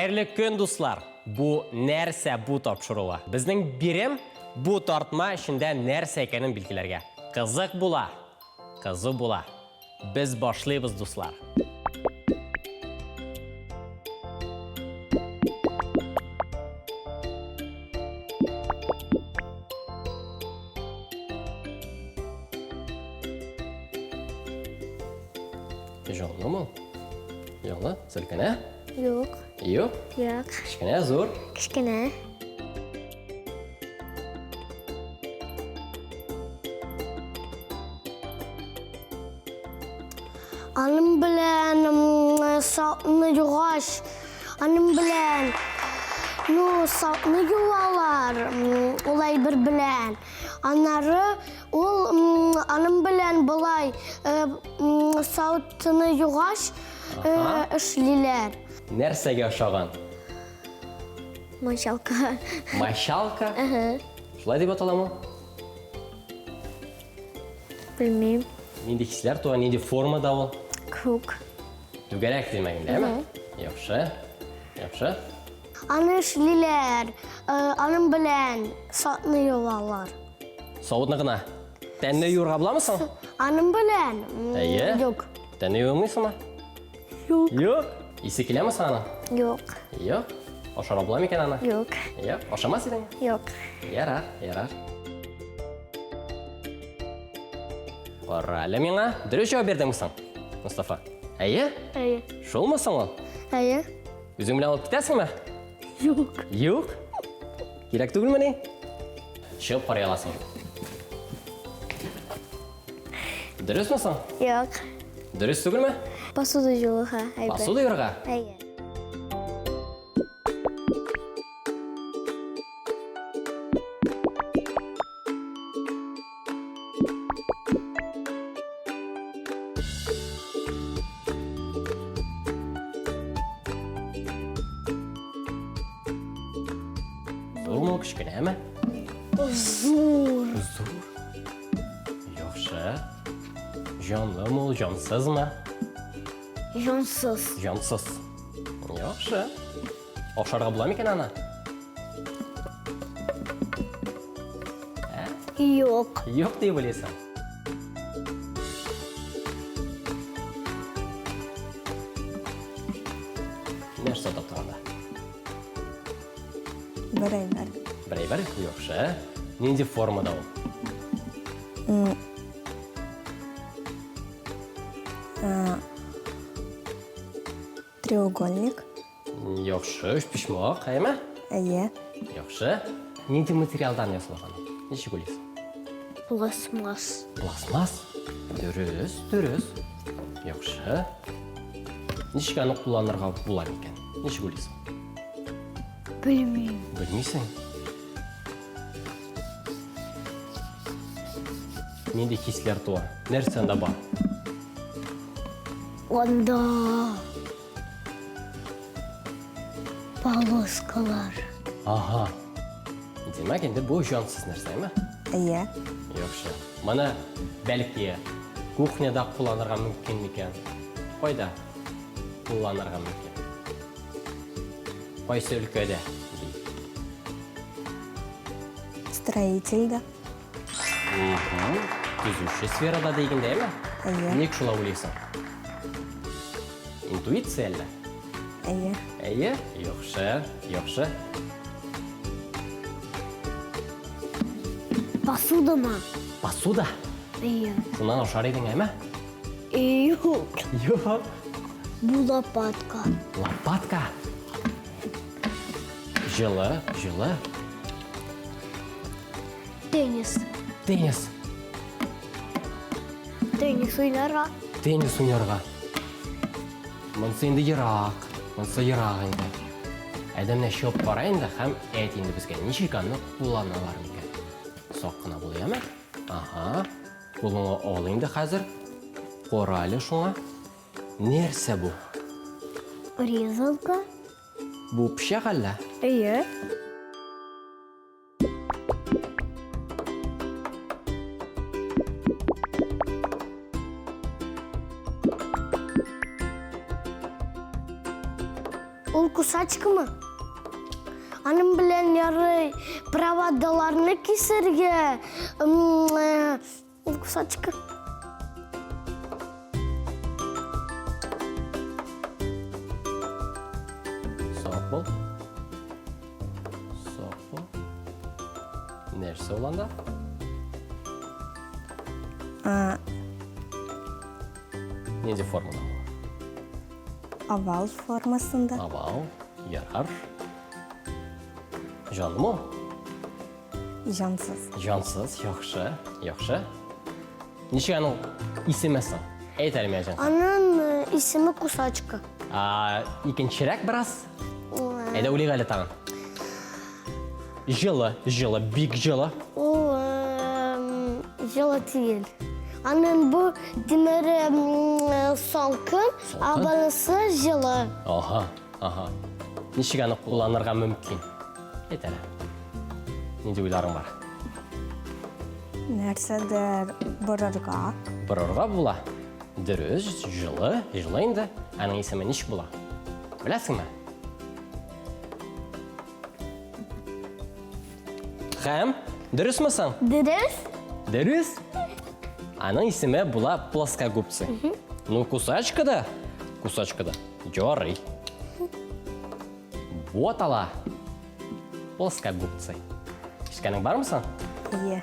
Хайырлы көн, дуслар. Бу нәрсә бу тапшыруы. Безнең бирем бу тартма ішінде нәрсә екенін билгеләргә. Кызык була, кызу була. Без башлыйбыз, дуслар. Жоңлы мо? Жоңлы, сілкіне? Yok. Yok. Yok. Кішкене, зор. Kichkina. Anım bilen sapını yug'ash. Anım bilen sapını yuvalar. Olay bir bilen. Anları anım bilen bulay sapını yug'ash işliler. Нәрсәгә ошаган? Мочалка. Мочалка? Шулай дип аталамы? Bilmem. Нинди хисләр туа, нинди формада ул? Kruk. Түгәрәк димәгән, дәме? Яхшы. Яхшы. Аны эшлиләр. Аның белән сатны юалар. Савытны гына. Тәнне юырга буламысың? Аның белән. Әйе. Юк. Тәнне юырмыйсыңмы? Юк. Юк. Исе киләме саңа? Юк. Юк. Ашара була микән аны? Юк. Юк. Ашамас идең? Юк. Ярар, ярар. Кара, әле миңа дөрес җавап бирдеңме, Мустафа? Әйе? Әйе. Шулмысың ул? Әйе. Үзең белән алып китәсеңме? Юк. Юк. Кирәк түгелме ни? Чыгып карый аласың. Дөресме? Юк. Дөрес түгелме? Посуда юлыга. Посуда юырга? Әйе. Зурмы, кішкенеме? Зур. Зур. Яхшы. Жанлымы ул, жансызмы? Жансыз. Жансыз. Яхшы. Ашарга була микән аны? Юк. Юк дип уйлыйсың. Нәрсә таптырда? Берәйбер. Берәйбер? Яхшы. Нинди формада ул? Треугольник. Яхшы, үшпишмак, әйме? Әйе. Яхшы. Нинди материалдан ясалган? Ничек уйлыйсың? Пластмас. Пластмас. Дөрес. Яхшы. Ничек аны кулланырга була микән? Ничек уйлыйсың? Bilmem. Белмисең? Нинди хисләр туа? Нәрсәндә бар? Onda полоскалар. Ага. Демәк, инде бу җансыз нәрсәме? Әйе. Яхшы. Моны бәлки кухняда кулланырга мөмкин микән? Кайда кулланырга мөмкин? Кайсы өлкәдә? Строительда. Төзүче сферада дигәндәме? Әйе. Ник шулай уйлыйсың? Интуиция әллә? Әйе. Әйе? Яхшы. Посудама. Посуда. Әйе. Шуннан ашар идең, әме? Юк. Юк. Bu лопатка. Лопатка. Жылы. Теннис. Теннис. Теннис уйнарга. Теннис уйнарга. Монсы инде ерак. Монсы ерак инде. Әдәмне шоп кара инде һәм әйт инде безгә ничек аны кулланалар микән? Сак кына булыймы? Ага. Булуңа ал инде хәзер. Кара әле шуңа. Нәрсә бу? Резалка. Бу пычак әллә? Әйе. Ол кусачка mı? Анын bilen yarı pravadalarını keserge. Кусачка. Soq bo'l. Soq bo'l. Nersi olanda? Nece formada bu? Oval formasında. Aval, yarar. Жанды mı? Jansız. Jansız, yaxşı, yaxşı. Nişi anı isimezsen? Eytelmeyeceksin. Анын ismi Кусачка. İkinçirek biraz. Eyde uli gali tağın. Жылы, big жылы. Ол жылы değil. Анын bu demeri salkın, abanısı жылы. Aha. Nişi anı kullanırga mümkün. Eytele. Nece uylarың var? Нәрседер бұрырға. Бұрырға була. Дұрыс, жылы енді. Аның есімі нешік була? Білесің ме? Хәм, дұрыс мысың? Дұрыс? Дұрыс. Аның есімі була плоскогубцы. Ну, кусачка да. Жорый. Вот ала. Плоскогубцы. Ишкәнің бар мысың? Е.